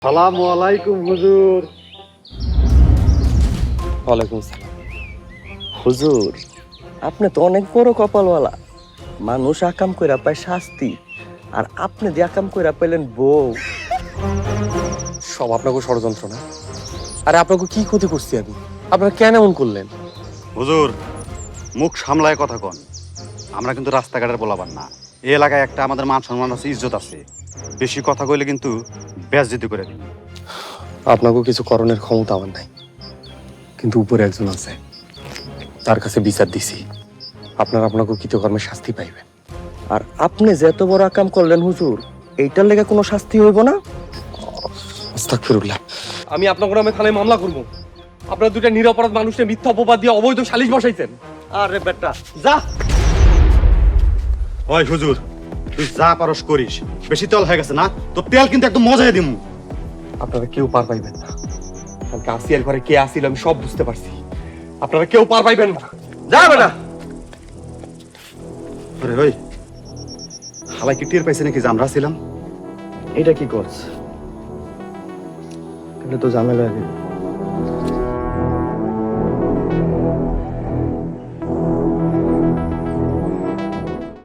সালামু আলাইকুম হুজুর। ওয়ালাইকুম সালাম। হুজুর, আপনি তো অনেক বড় কপালওয়ালা। মানুষ আকাম কইরা পায় শাস্তি, আর আপনি যে আকাম কইরা পাইলেন বউ। সব আপনাকে ষড়যন্ত্র না? আরে আপনাকে কি ক্ষতি করছি আমি? আপনারা কেন এমন করলেন? হুজুর, মুখ সামলায় কথা কন। আমরা কিন্তু রাস্তাঘাটের বলাবার না। এই এলাকায় একটা আমাদের মান সম্মান আছে, ইজ্জত আছে। বেশি কথা কইলে কিন্তু বেয়াজ্জতি করে দিন। আপনাকে কিছু করণের ক্ষমতা আমার নাই, কিন্তু উপরে একজন আছে, তার কাছে বিচার দিছি। আপনারা আপনাকে কৃতকর্মের শাস্তি পাইবেন। আর আপনি যে এত বড় আকাম করলেন হুজুর, এইটার লেগে কোনো শাস্তি হইব না? আস্তাগফিরুল্লাহ। আমি আপনার নামে থানায় মামলা করব। আপনারা দুটা নিরপরাধ মানুষকে মিথ্যা অপবাদ দিয়ে অবৈধ সালিশ বসাইছেন। আরে বেটা যা। ওই হুজুর, তুই যা পারস করিস। বেশি তেল হয়ে গেছে না? তোর তেল কিন্তু একদম মজায় দিমু। আপনারা কেউ পার পাইবেন না। কালকে আসিয়ার ঘরে কে আসিল আমি সব বুঝতে পারছি। আপনারা কেউ পার পাইবেন না। যা বেটা। আরে ওই হালাই কি টের পাইছে নাকি যে আমরা ছিলাম? এটা কি করছ? তাহলে তো ঝামেলা হয়ে যাবে।